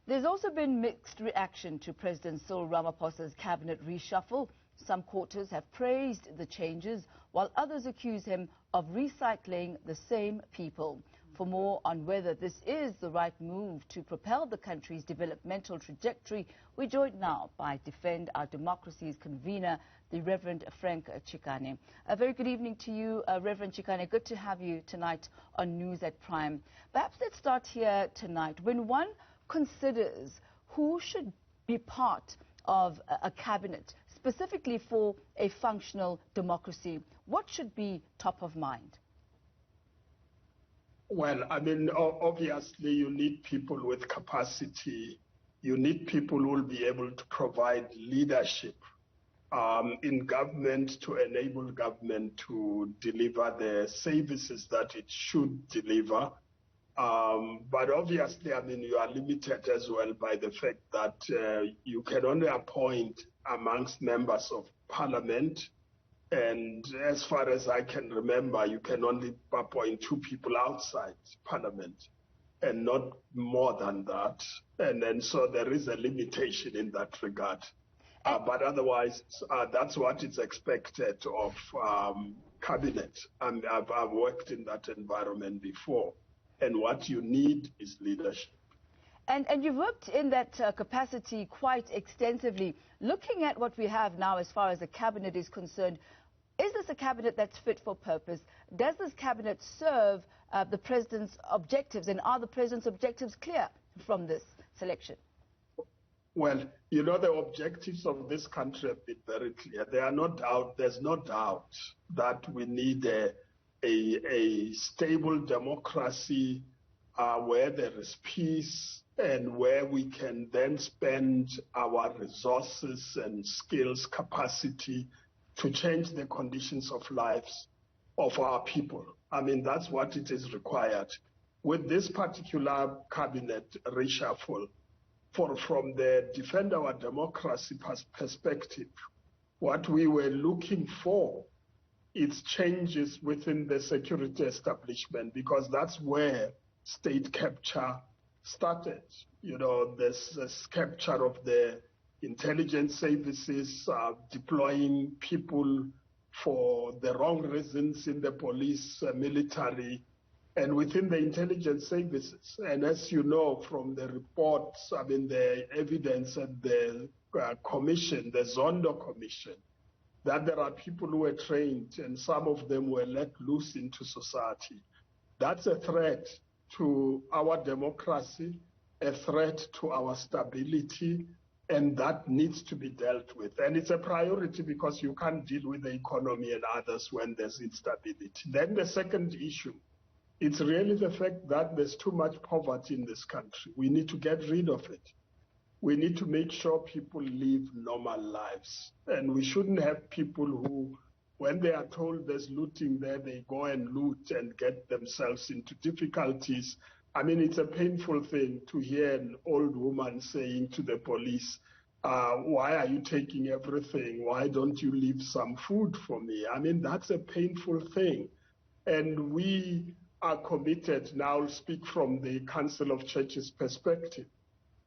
There's also been mixed reaction to President Cyril Ramaphosa's cabinet reshuffle. Some quarters have praised the changes, while others accuse him of recycling the same people. For more on whether this is the right move to propel the country's developmental trajectory, we're joined now by Defend Our Democracy's convener, the Reverend Frank Chikane. A very good evening to you, Reverend Chikane. Good to have you tonight on News at Prime. Perhaps let's start here tonight. When one considers who should be part of a cabinet, specifically for a functional democracy, what should be top of mind? Well, I mean, obviously you need people with capacity. You need people who will be able to provide leadership in government to enable government to deliver the services that it should deliver. But obviously, I mean, you are limited as well by the fact that you can only appoint amongst members of parliament. And as far as I can remember, you can only appoint 2 people outside parliament and not more than that. And then so there is a limitation in that regard. But otherwise, that's what is expected of cabinet. And I've worked in that environment before. And what you need is leadership. And you've worked in that capacity quite extensively. Looking at what we have now as far as the cabinet is concerned, is this a cabinet that's fit for purpose? Does this cabinet serve the president's objectives? And are the president's objectives clear from this selection? Well, you know, the objectives of this country have been very clear. There's no doubt that we need a stable democracy where there is peace and where we can then spend our resources and skills, capacity to change the conditions of lives of our people. I mean, that's what it is required. With this particular cabinet reshuffle, from the Defend Our Democracy perspective, what we were looking for is changes within the security establishment, because that's where state capture started. You know, this capture of the intelligence services, deploying people for the wrong reasons in the police, military, and within the intelligence services. And as you know from the reports, I mean, the evidence at the commission, the Zondo Commission, that there are people who were trained and some of them were let loose into society. That's a threat to our democracy, a threat to our stability, and that needs to be dealt with. And it's a priority because you can't deal with the economy and others when there's instability. Then the second issue, it's really the fact that there's too much poverty in this country. We need to get rid of it. We need to make sure people live normal lives. And we shouldn't have people who, when they are told there's looting there, they go and loot and get themselves into difficulties. I mean, it's a painful thing to hear an old woman saying to the police, why are you taking everything? Why don't you leave some food for me? I mean, that's a painful thing. And we are committed, now I'll speak from the Council of Churches perspective.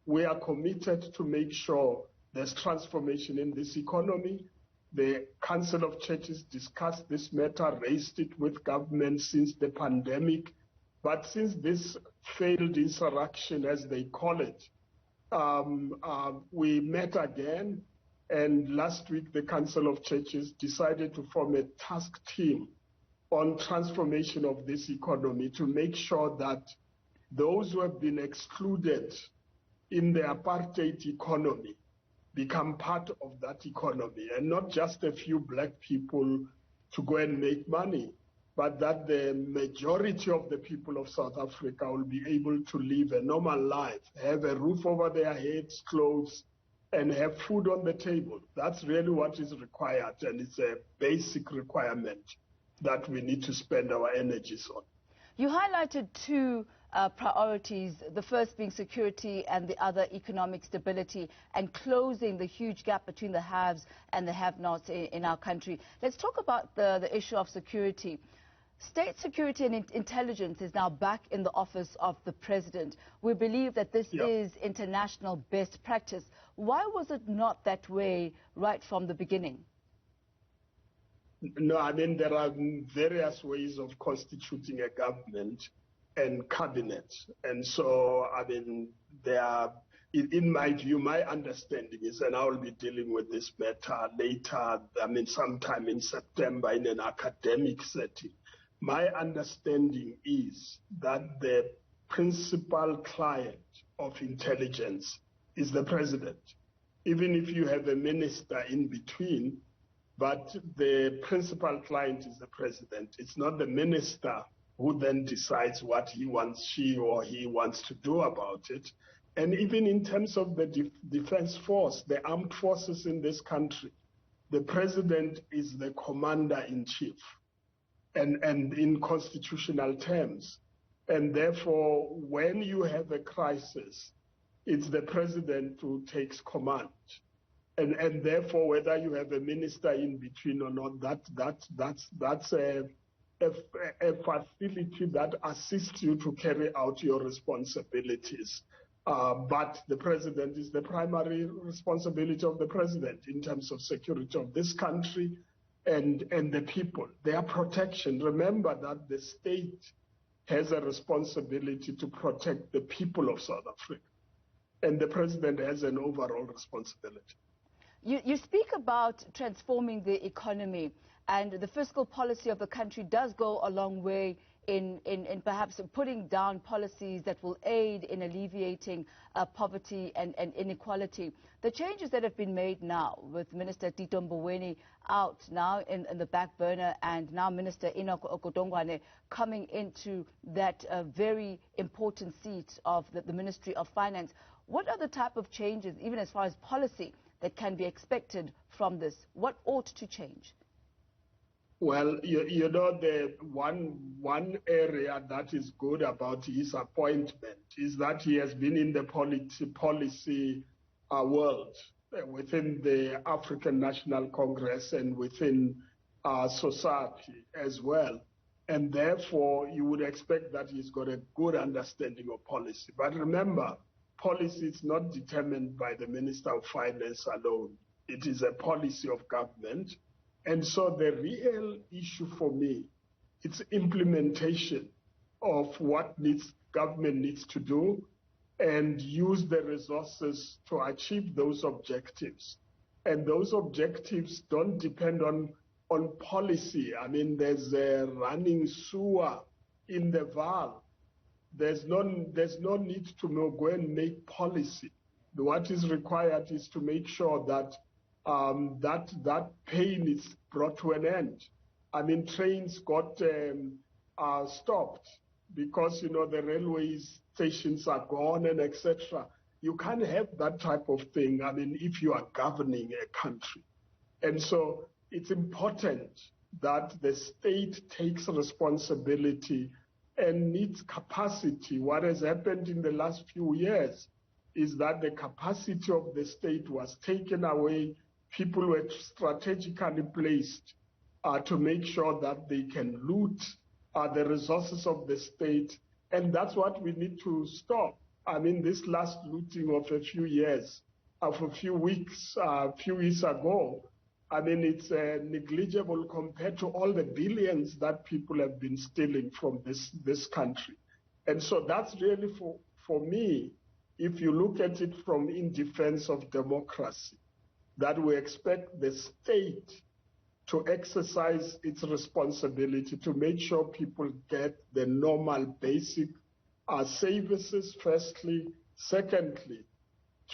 We are committed to make sure there's transformation in this economy. The Council of Churches discussed this matter, raised it with government since the pandemic. But since this failed insurrection, as they call it, we met again. And last week, the Council of Churches decided to form a task team on transformation of this economy to make sure that those who have been excluded in the apartheid economy become part of that economy, and not just a few black people to go and make money, but that the majority of the people of South Africa will be able to live a normal life, have a roof over their heads, clothes, and have food on the table. That's really what is required, and it's a basic requirement that we need to spend our energies on. You highlighted 2 priorities, the first being security and the other economic stability, and closing the huge gap between the haves and the have-nots in our country. Let's talk about the issue of security. State Security and Intelligence is now back in the office of the President. We believe that this is international best practice. Why was it not that way right from the beginning? No, I mean, there are various ways of constituting a government and cabinet. And so, I mean, there are, in my view, my understanding is, and I will be dealing with this matter later, I mean, sometime in September in an academic setting. My understanding is that the principal client of intelligence is the President. Even if you have a minister in between, but the principal client is the President. It's not the minister who then decides what she or he wants to do about it. And even in terms of the defense force, the armed forces in this country, the President is the commander-in-chief. And in constitutional terms. And therefore, when you have a crisis, it's the President who takes command. And therefore, whether you have a minister in between or not, that's a facility that assists you to carry out your responsibilities. But the President is the primary responsibility of the President in terms of security of this country and the people, their protection. Remember that the state has a responsibility to protect the people of South Africa, and the President has an overall responsibility. You speak about transforming the economy, and the fiscal policy of the country does go a long way in perhaps putting down policies that will aid in alleviating poverty and inequality. The changes that have been made now with Minister Tito Mboweni out now in the back burner, and now Minister Enoch Godongwana coming into that very important seat of the Ministry of Finance. What are the type of changes, even as far as policy, that can be expected from this? What ought to change? Well, you know, the one area that is good about his appointment is that he has been in the policy world within the African National Congress and within society as well. And therefore, you would expect that he's got a good understanding of policy. But remember, policy is not determined by the Minister of Finance alone. It is a policy of government. And so the real issue for me, it's implementation of what government needs to do and use the resources to achieve those objectives. And those objectives don't depend on policy. I mean, there's a running sewer in the Vaal. There's no need to go and make policy. What is required is to make sure that that pain is brought to an end. I mean, trains got stopped because, you know, the railway stations are gone and etc. You can't have that type of thing, I mean, if you are governing a country. And so it's important that the state takes responsibility and needs capacity. What has happened in the last few years is that the capacity of the state was taken away. People were strategically placed to make sure that they can loot the resources of the state. And that's what we need to stop. I mean, this last looting of a few weeks ago, I mean, it's negligible compared to all the billions that people have been stealing from this country. And so that's really, for me, if you look at it from in defense of democracy, that we expect the state to exercise its responsibility to make sure people get the normal basic services, firstly. Secondly,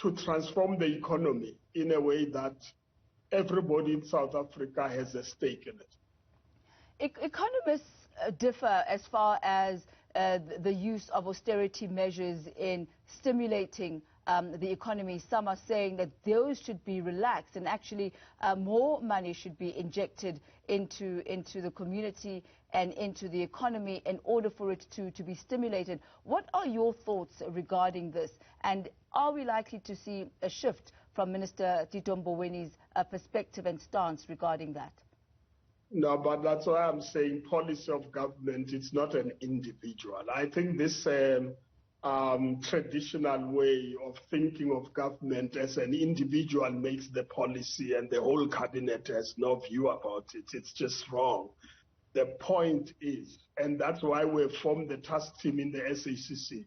to transform the economy in a way that everybody in South Africa has a stake in it. Economists differ as far as the use of austerity measures in stimulating the economy. Some are saying that those should be relaxed and actually more money should be injected into the community and into the economy in order for it to be stimulated. What are your thoughts regarding this? And are we likely to see a shift from Minister Tito Mboweni's perspective and stance regarding that? No, but that's why I'm saying policy of government, it's not an individual. I think this traditional way of thinking of government as an individual makes the policy and the whole cabinet has no view about it. It's just wrong. The point is, and that's why we formed the task team in the SACC,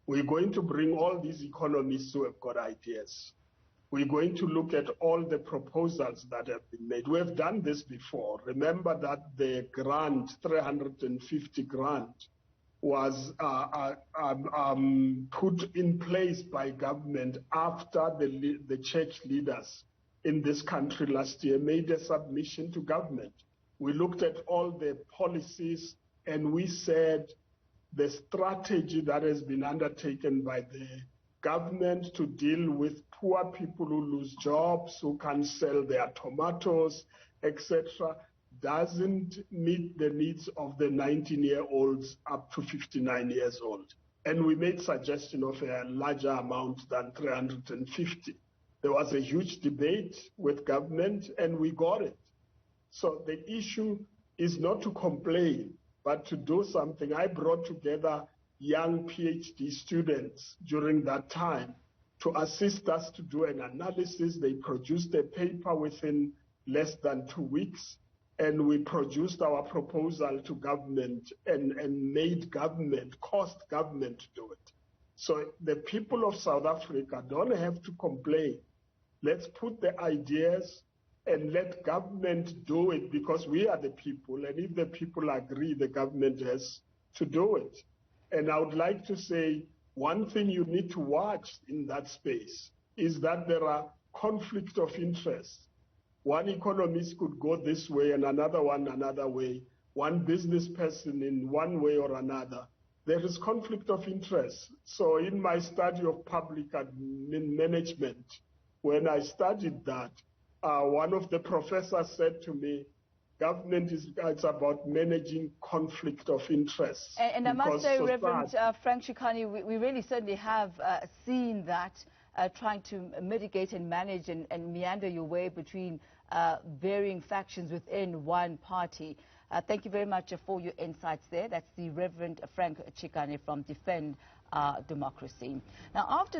we're going to bring all these economists who have got ideas. We're going to look at all the proposals that have been made. We have done this before. Remember that the grant, 350 grant, was put in place by government after the church leaders in this country last year made a submission to government. We looked at all the policies and we said the strategy that has been undertaken by the government to deal with poor people who lose jobs, who can't sell their tomatoes, etc., doesn't meet the needs of the 19-year-olds up to 59 years old. And we made suggestion of a larger amount than 350. There was a huge debate with government and we got it. So the issue is not to complain, but to do something. I brought together young PhD students during that time to assist us to do an analysis. They produced a paper within less than 2 weeks, and we produced our proposal to government and made government, cost government to do it. So the people of South Africa don't have to complain. Let's put the ideas and let government do it, because we are the people, and if the people agree, the government has to do it. And I would like to say, one thing you need to watch in that space is that there are conflict of interest. One economist could go this way and another one another way, one business person in one way or another. There is conflict of interest. So in my study of public management, when I studied that, one of the professors said to me, government it's about managing conflict of interest. And I must say, Reverend Frank Chikane, we really certainly have seen that, trying to mitigate and manage and meander your way between varying factions within one party. Thank you very much for your insights there. That's the Reverend Frank Chikane from Defend Democracy. Now, after the